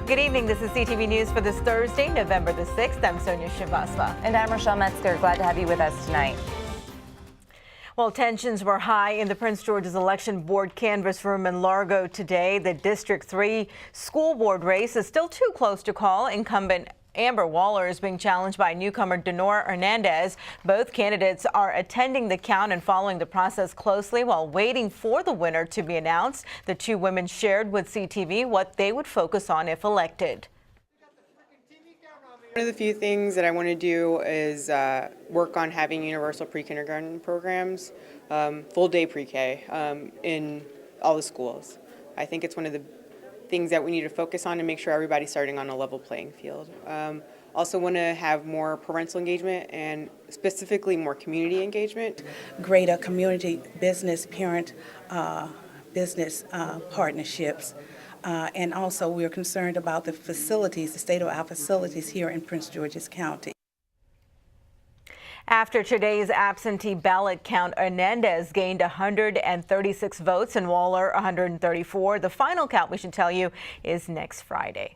Good evening. This is CTV News for this Thursday, November the 6th. I'm Sonia Shrivastava. And I'm Rochelle Metzger. Glad to have you with us tonight. Well, tensions were high in the Prince George's Election Board canvass room in Largo today. The District 3 school board race is still too close to call. Incumbent Amber Waller is being challenged by newcomer Denora Hernandez. Both candidates are attending the count and following the process closely while waiting for the winner to be announced. The two women shared with CTV what they would focus on if elected. One of the few things that I want to do is work on having universal pre-kindergarten programs, full-day pre-K in all the schools. I think it's one of the things that we need to focus on to make sure everybody's starting on a level playing field. Also want to have more parental engagement and specifically more community engagement. Greater community business parent business partnerships. And also we're concerned about the facilities, the state of our facilities here in Prince George's County. After today's absentee ballot count, Hernandez gained 136 votes and Waller 134. The final count, we should tell you, is next Friday.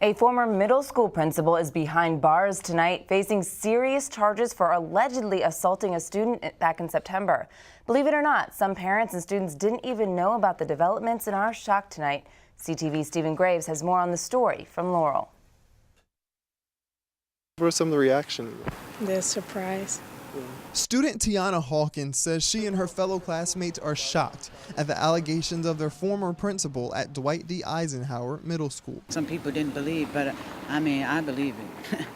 A former middle school principal is behind bars tonight, facing serious charges for allegedly assaulting a student back in September. Believe it or not, some parents and students didn't even know about the developments and are shocked tonight. CTV's Stephen Graves has more on the story from Laurel. What were some of the reactions? They're surprised. Student Tiana Hawkins says she and her fellow classmates are shocked at the allegations of their former principal at Dwight D. Eisenhower Middle School. Some people didn't believe, but I mean, I believe it.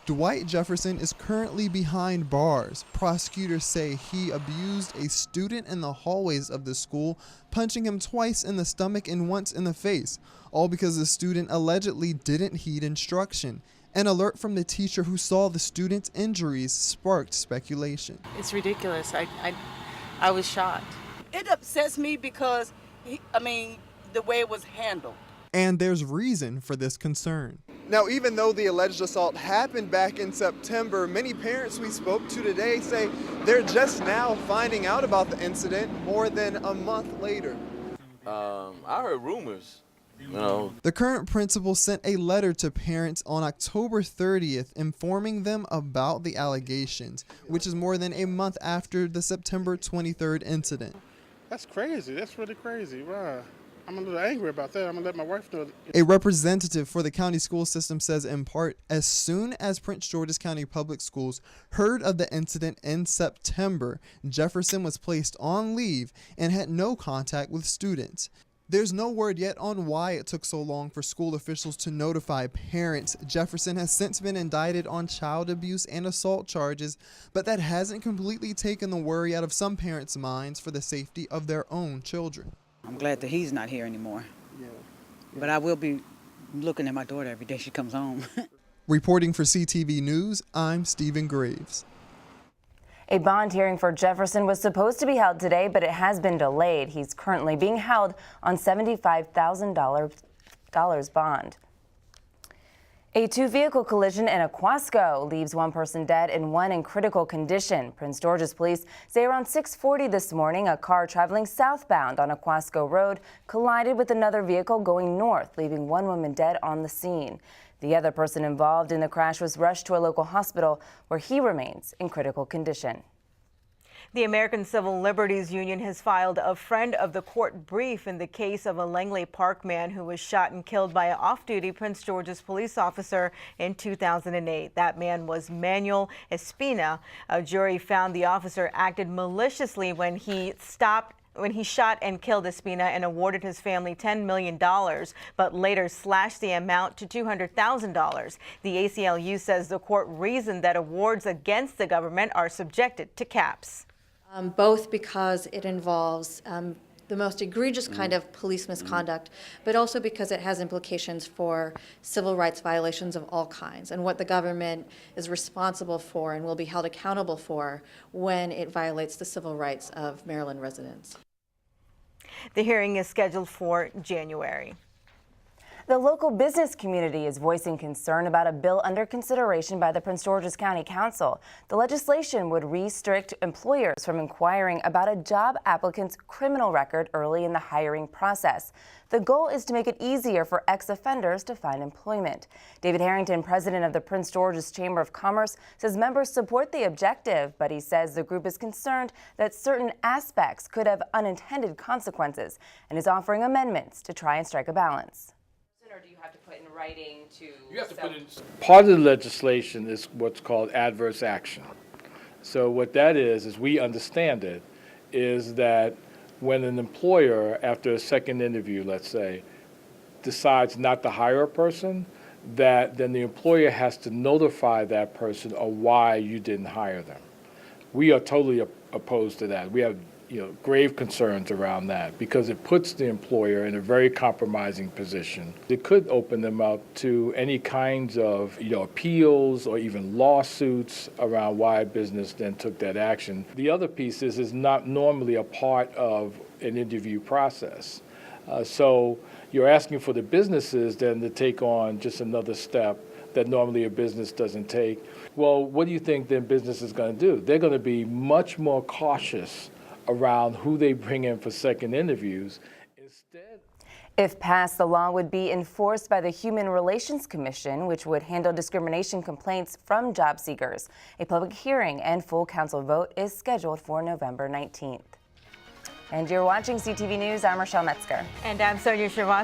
Dwight Jefferson is currently behind bars. Prosecutors say he abused a student in the hallways of the school, punching him twice in the stomach and once in the face, all because the student allegedly didn't heed instruction. An alert from the teacher who saw the student's injuries sparked speculation. It's ridiculous. I was shocked. It upsets me because, the way it was handled. And there's reason for this concern. Now, even though the alleged assault happened back in September, many parents we spoke to today say they're just now finding out about the incident more than a month later. I heard rumors. The current principal sent a letter to parents on October 30th informing them about the allegations, which is more than a month after the September 23rd incident. That's crazy. That's really crazy. Wow. I'm a little angry about that. I'm going to let my wife know. A representative for the county school system says in part, as soon as Prince George's County Public Schools heard of the incident in September, Jefferson was placed on leave and had no contact with students. There's no word yet on why it took so long for school officials to notify parents. Jefferson has since been indicted on child abuse and assault charges, but that hasn't completely taken the worry out of some parents' minds for the safety of their own children. I'm glad that he's not here anymore. Yeah. But I will be looking at my daughter every day she comes home. Reporting for CTV News, I'm Stephen Graves. A bond hearing for Jefferson was supposed to be held today, but it has been delayed. He's currently being held on $75,000 bond. A two-vehicle collision in Aquasco leaves one person dead and one in critical condition. Prince George's police say around 6:40 this morning, a car traveling southbound on Aquasco Road collided with another vehicle going north, leaving one woman dead on the scene. The other person involved in the crash was rushed to a local hospital where he remains in critical condition. The American Civil Liberties Union has filed a friend of the court brief in the case of a Langley Park man who was shot and killed by an off-duty Prince George's police officer in 2008. That man was Manuel Espina. A jury found the officer acted maliciously when he shot and killed Espina and awarded his family $10 million, but later slashed the amount to $200,000. The ACLU says the court reasoned that awards against the government are subjected to caps. Both because it involves the most egregious kind of police misconduct, but also because it has implications for civil rights violations of all kinds and what the government is responsible for and will be held accountable for when it violates the civil rights of Maryland residents. The hearing is scheduled for January. The local business community is voicing concern about a bill under consideration by the Prince George's County Council. The legislation would restrict employers from inquiring about a job applicant's criminal record early in the hiring process. The goal is to make it easier for ex-offenders to find employment. David Harrington, president of the Prince George's Chamber of Commerce, says members support the objective, but he says the group is concerned that certain aspects could have unintended consequences and is offering amendments to try and strike a balance. Or do you have to put in writing to... You have to put in... Part of the legislation is what's called adverse action. So what that is we understand it, is that when an employer, after a second interview, let's say, decides not to hire a person, that then the employer has to notify that person of why you didn't hire them. We are totally opposed to that. We have grave concerns around that because it puts the employer in a very compromising position. It could open them up to any kinds of appeals or even lawsuits around why a business then took that action. The other piece is not normally a part of an interview process. So you're asking for the businesses then to take on just another step that normally a business doesn't take. Well, what do you think then business is going to do? They're going to be much more cautious around who they bring in for second interviews. If passed, the law would be enforced by the Human Relations Commission, which would handle discrimination complaints from job seekers. A public hearing and full council vote is scheduled for November 19th. And you're watching CTV News. I'm Rochelle Metzger. And I'm Sonia Shrivastava.